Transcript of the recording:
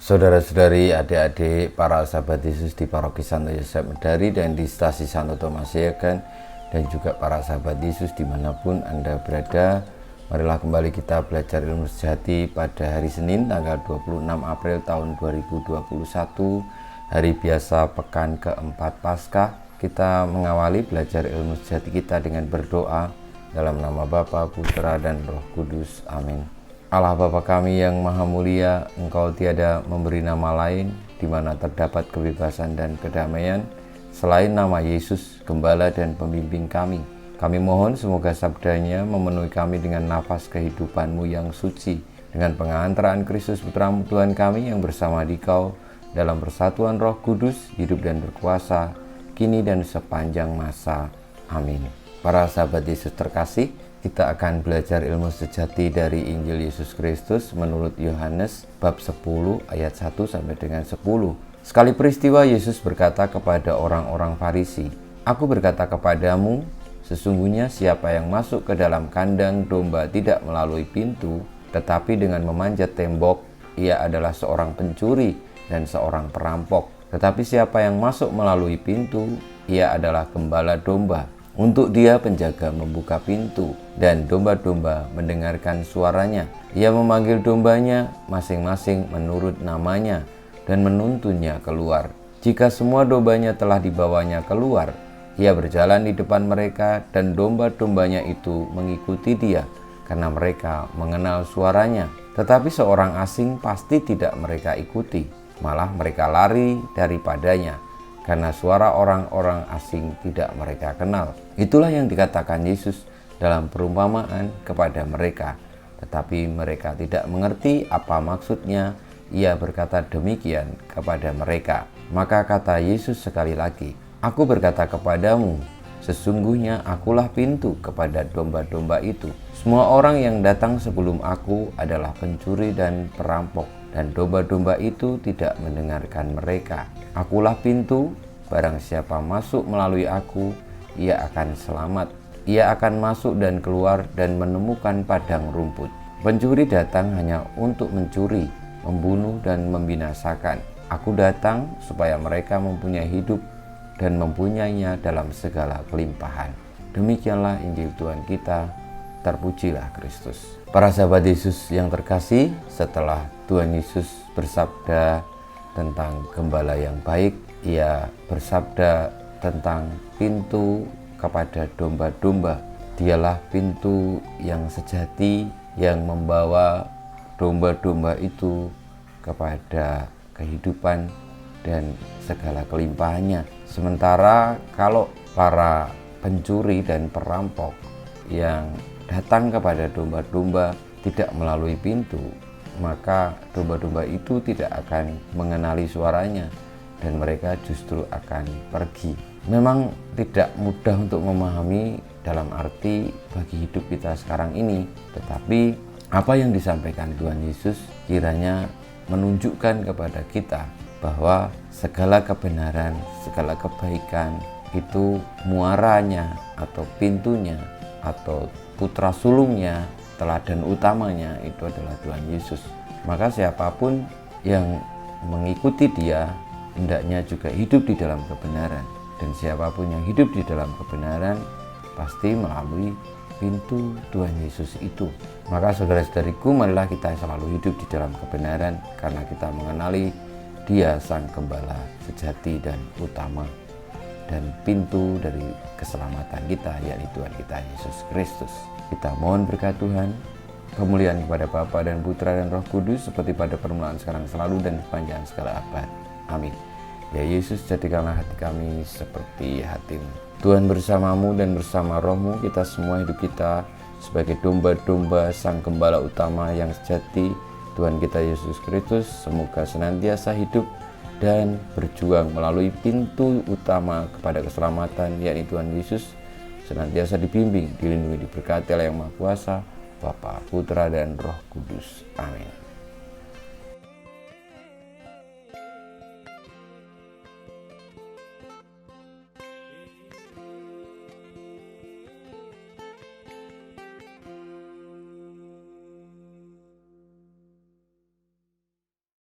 Saudara-saudari, adik-adik, para sahabat Yesus di Paroki Santo Yosef Medari dan di Stasi Santo Thomas Yagan, dan juga para sahabat Yesus dimanapun Anda berada, marilah kembali kita belajar ilmu sejati pada hari Senin tanggal 26 April tahun 2021, hari biasa pekan keempat Paskah. Kita mengawali belajar ilmu sejati kita dengan berdoa dalam nama Bapa, Putra, dan Roh Kudus. Amin. Allah Bapa kami yang maha mulia, Engkau tiada memberi nama lain di mana terdapat kebebasan dan kedamaian selain nama Yesus, Gembala dan Pembimbing kami. Kami mohon semoga sabdanya memenuhi kami dengan nafas kehidupan-Mu yang suci, dengan pengantaraan Kristus Putra-Mu Tuhan kami yang bersama Dikau dalam persatuan Roh Kudus, hidup dan berkuasa, kini dan sepanjang masa. Amin. Para sahabat Yesus terkasih, kita akan belajar ilmu sejati dari Injil Yesus Kristus menurut Yohanes bab 10 ayat 1 sampai dengan 10. Sekali peristiwa Yesus berkata kepada orang-orang Farisi, "Aku berkata kepadamu, sesungguhnya siapa yang masuk ke dalam kandang domba tidak melalui pintu, tetapi dengan memanjat tembok, ia adalah seorang pencuri dan seorang perampok. Tetapi siapa yang masuk melalui pintu, ia adalah gembala domba. Untuk dia penjaga membuka pintu, dan domba-domba mendengarkan suaranya. Ia memanggil dombanya masing-masing menurut namanya, dan menuntunnya keluar. Jika semua dombanya telah dibawanya keluar, ia berjalan di depan mereka, dan domba-dombanya itu mengikuti dia, karena mereka mengenal suaranya. Tetapi seorang asing pasti tidak mereka ikuti, malah mereka lari daripadanya, karena suara orang-orang asing tidak mereka kenal." Itulah yang dikatakan Yesus dalam perumpamaan kepada mereka. Tetapi mereka tidak mengerti apa maksudnya. Ia berkata demikian kepada mereka. Maka kata Yesus sekali lagi, "Aku berkata kepadamu, sesungguhnya akulah pintu kepada domba-domba itu. Semua orang yang datang sebelum aku adalah pencuri dan perampok, dan domba-domba itu tidak mendengarkan mereka. Akulah pintu, barang siapa masuk melalui aku, ia akan selamat. Ia akan masuk dan keluar dan menemukan padang rumput. Pencuri datang hanya untuk mencuri, membunuh dan membinasakan. Aku datang supaya mereka mempunyai hidup dan mempunyainya dalam segala kelimpahan." Demikianlah Injil Tuhan kita. Terpujilah Kristus. Para sahabat Yesus yang terkasih, setelah Tuhan Yesus bersabda tentang gembala yang baik, Ia bersabda tentang pintu kepada domba-domba. Dialah pintu yang sejati yang membawa domba-domba itu kepada kehidupan dan segala kelimpahannya. Sementara kalau para pencuri dan perampok yang datang kepada domba-domba tidak melalui pintu, maka domba-domba itu tidak akan mengenali suaranya dan mereka justru akan pergi. Memang tidak mudah untuk memahami dalam arti bagi hidup kita sekarang ini, tetapi apa yang disampaikan Tuhan Yesus kiranya menunjukkan kepada kita bahwa segala kebenaran, segala kebaikan itu muaranya atau pintunya atau putra sulungnya, teladan utamanya itu adalah Tuhan Yesus. Maka siapapun yang mengikuti Dia hendaknya juga hidup di dalam kebenaran, dan siapapun yang hidup di dalam kebenaran pasti melalui pintu Tuhan Yesus itu. Maka saudara-saudariku, marilah kita selalu hidup di dalam kebenaran karena kita mengenali Dia Sang Gembala sejati dan utama, dan pintu dari keselamatan kita yakni Tuhan kita Yesus Kristus. Kita mohon berkat Tuhan, kemuliaan kepada Bapa dan Putra dan Roh Kudus seperti pada permulaan, sekarang, selalu, dan sepanjang segala abad. Amin. Ya Yesus, jadikanlah hati kami seperti hati-Mu. Tuhan bersamamu dan bersama Roh-Mu, kita semua hidup kita sebagai domba-domba Sang Gembala utama yang sejati, Tuhan kita Yesus Kristus, semoga senantiasa hidup dan berjuang melalui pintu utama kepada keselamatan, yakni Tuhan Yesus, senantiasa dibimbing, dilindungi, diberkati oleh Yang Maha Kuasa, Bapa, Putra, dan Roh Kudus. Amin.